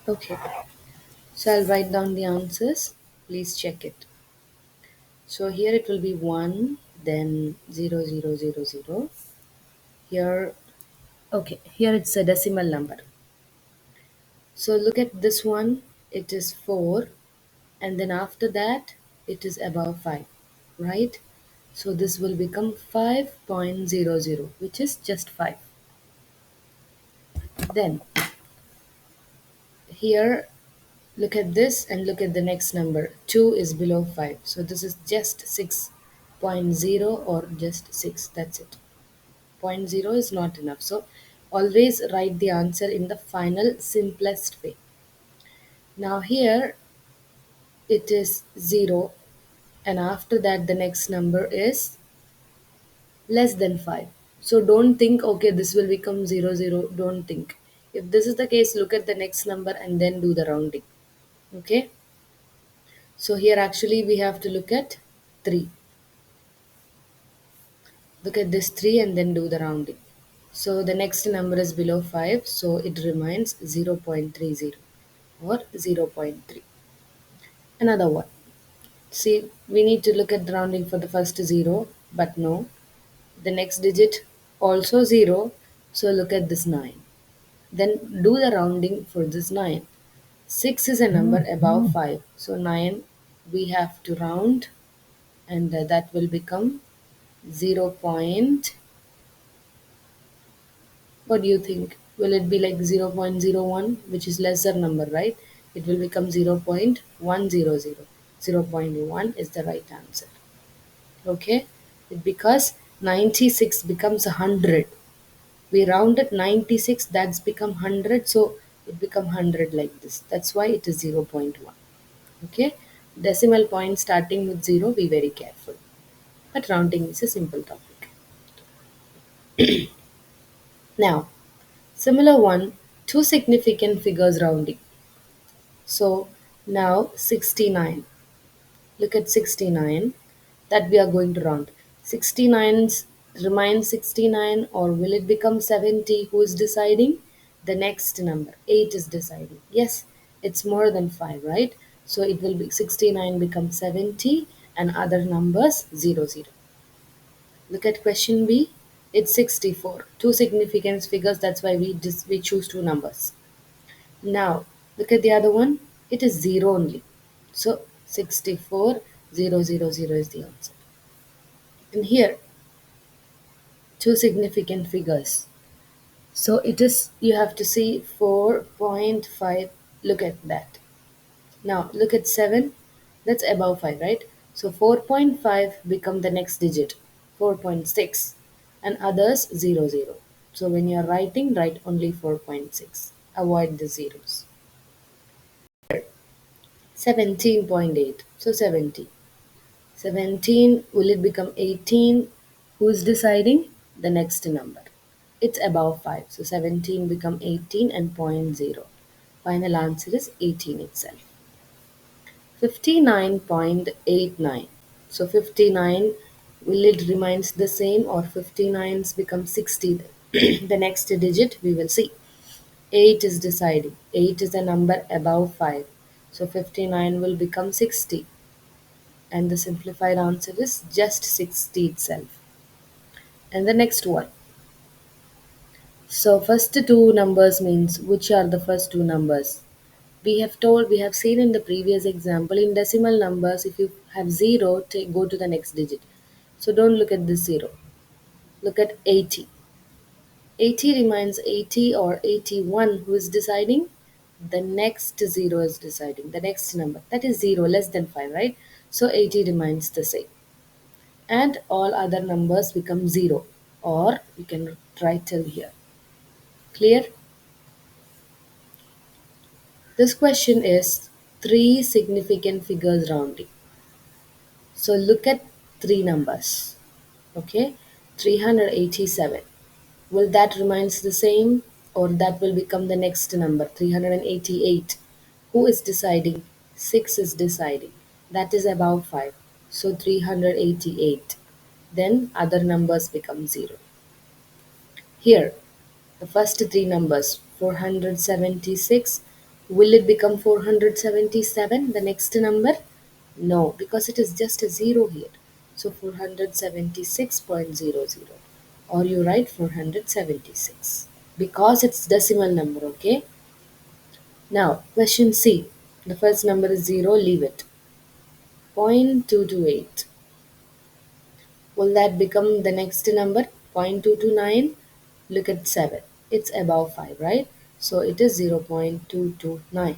Okay, so I'll write down the answers. Please check it. So here it will be 1, then 0, 0, 0, 0. Here, okay, here it's a decimal number. So look at this one, it is 4, and then after that, it is above 5, right? So this will become 5.00, which is just 5. Then here, look at this and look at the next number. 2 is below 5. So this is just 6.0 or just 6. That's it. Zero point 0 is not enough. So always write the answer in the final simplest way. Now here it is 0, and after that the next number is less than 5. So don't think, okay, this will become 0, 0. Don't think. If this is the case, look at the next number and then do the rounding. Okay. So here actually we have to look at 3. Look at this 3 and then do the rounding. So the next number is below 5, so it remains 0.30 or zero point 0.3. Another one. See, we need to look at the rounding for the first 0, but no. The next digit also 0, so look at this 9. Then do the rounding for this 9. 6 is a number above 5, so 9 we have to round, and that will become 0. What do you think? Will it be like 0.01, which is lesser number, right? It will become 0.100. 0.1 is the right answer. Okay? Because 96 becomes 100. We rounded 96, that's become 100, so it become 100 like this. That's why it is 0.1. Okay? Decimal point starting with 0, be very careful. But rounding is a simple topic. Now, similar one, two significant figures rounding. So now 69. Look at 69 that we are going to round. 69 remain 69, or will it become 70? Who is deciding? The next number. 8 is deciding. Yes, it's more than 5, right? So it will be 69 become 70 and other numbers 0, 0. Look at question B. It's 64. Two significant figures, that's why we choose two numbers. Now, look at the other one. It is 0 only. So, 64, 0, 0, 0 is the answer. And here, two significant figures. So, it is, you have to see 4.5. Look at that. Now, look at 7. That's above 5, right? So, 4.5 become the next digit. 4.6. And others, 0, 0. So, when you are writing, write only 4.6. Avoid the zeros. 17.8. So 70. 17, will it become 18? Who's deciding? The next number. It's above 5. So 17 become 18 and point 0. Final answer is 18 itself. 59.89. So 59, will it remains the same or 59's become 60? The next digit we will see. 8 is deciding. 8 is a number above 5. So 59 will become 60. And the simplified answer is just 60 itself. And the next one. So first two numbers means which are the first two numbers. We have seen in the previous example, in decimal numbers, if you have 0, go to the next digit. So don't look at this 0. Look at 80. 80 remains 80 or 81. Who is deciding? The next 0 is deciding. The next number. That is 0, less than 5, right? So 80 remains the same. And all other numbers become 0, or you can try till here. Clear? This question is three significant figures rounding. So look at three numbers. Okay, 387. Will that remains the same, or that will become the next number, 388? Who is deciding? 6 is deciding. That is above 5. So 388. Then other numbers become 0. Here, the first three numbers, 476, Will it become 477, the next number? No, because it is just a 0 here. So 476.00. Or you write 476. Because it's decimal number, okay? Now, question C. The first number is 0, leave it. 0.228. Will that become the next number? 0.229. Look at 7. It's above 5, right? So it is 0.229.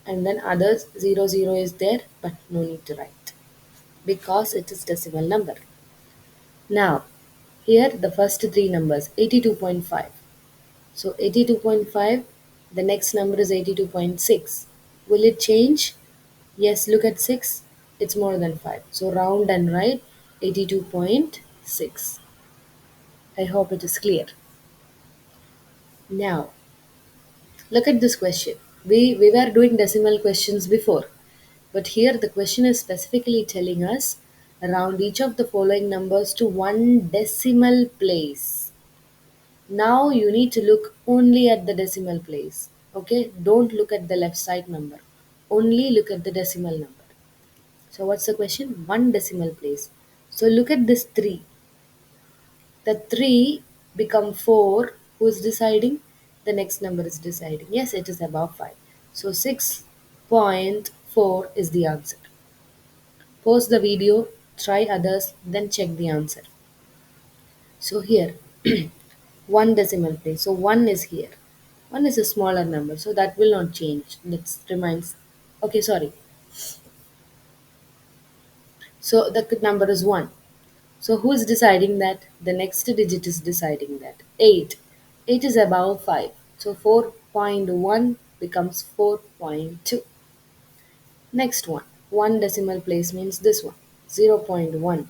And then others 00 is there, but no need to write because it is decimal number. Now, here the first three numbers 82.5. So 82.5, the next number is 82.6. Will it change? Yes, look at 6. It's more than 5. So round and write 82.6. I hope it is clear. Now, look at this question. We were doing decimal questions before, but here the question is specifically telling us round each of the following numbers to one decimal place. Now you need to look only at the decimal place. Okay? Don't look at the left side number. Only look at the decimal number. So what's the question? One decimal place. So look at this 3. The 3 become 4. Who is deciding? The next number is deciding. Yes, it is above 5. So 6.4 is the answer. Pause the video, try others, then check the answer. So here, one decimal place. So 1 is here. 1 is a smaller number, so that will not change. That remains. Okay, sorry. So the number is 1. So who is deciding that? The next digit is deciding that. 8. 8 is above 5. So 4.1 becomes 4.2. Next one. One decimal place means this one. 0.1.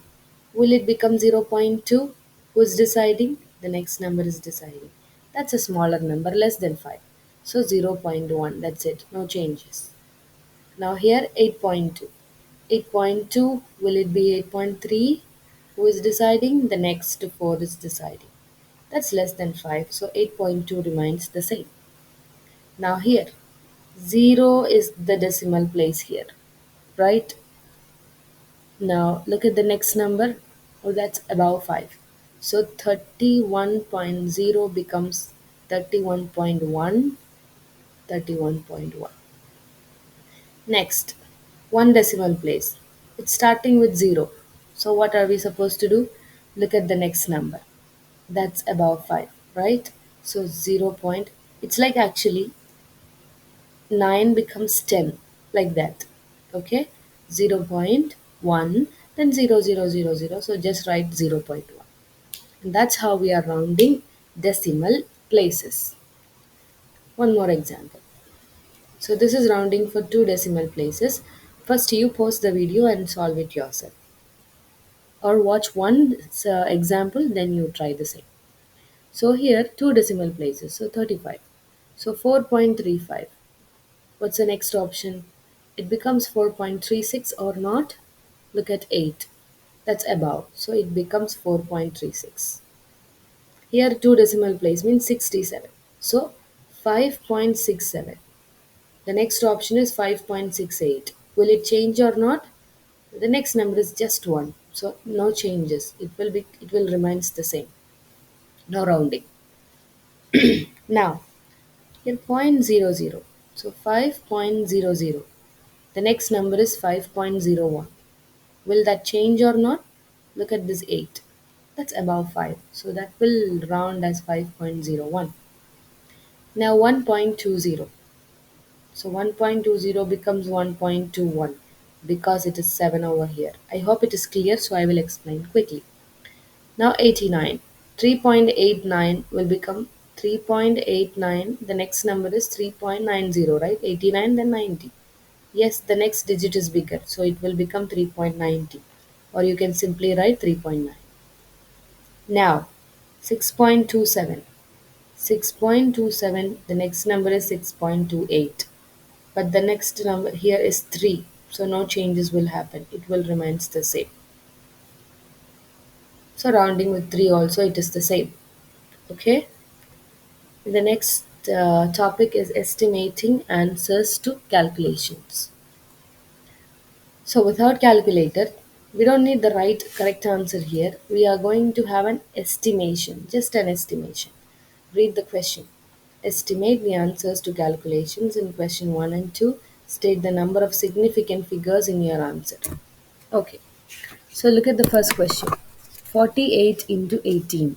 Will it become 0.2? Who is deciding? The next number is deciding. That's a smaller number, less than 5. So 0.1. That's it. No changes. Now here 8.2. 8.2, will it be 8.3? Who is deciding? The next 4 is deciding. That's less than 5, so 8.2 remains the same. Now here, 0 is the decimal place here, right? Now look at the next number. Oh, that's above 5. So 31.0 becomes 31.1, 31.1. Next, one decimal place. It's starting with 0. So what are we supposed to do? Look at the next number. That's above 5, right? So 0 point. It's like actually 9 becomes 10, like that. Okay? 0.1, then 0.000. So just write 0.1. And that's how we are rounding decimal places. One more example. So this is rounding for two decimal places. First you pause the video and solve it yourself. Or watch one example, then you try the same. So here two decimal places, so 35. So 4.35. What's the next option? It becomes 4.36 or not? Look at 8. That's above. So it becomes 4.36. Here two decimal place means 67. So 5.67. The next option is 5.68. Will it change or not? The next number is just 1. So no changes. It will remains the same. No rounding. Now, here 0.00. So 5.00. The next number is 5.01. Will that change or not? Look at this 8. That's above 5. So that will round as 5.01. Now 1.20. So 1.20 becomes 1.21 because it is 7 over here. I hope it is clear, so I will explain quickly. Now 89. 3.89 will become 3.89. The next number is 3.90, right? 89 then 90. Yes, the next digit is bigger, so it will become 3.90. Or you can simply write 3.9. Now 6.27. 6.27, the next number is 6.28. But the next number here is 3. So no changes will happen. It will remains the same. So rounding with 3 also it is the same. Okay. The next topic is estimating answers to calculations. So without calculator, we don't need the right correct answer here. We are going to have an estimation, just an estimation. Read the question. Estimate the answers to calculations in question 1 and 2. State the number of significant figures in your answer. Okay, so look at the first question. 48 into 18.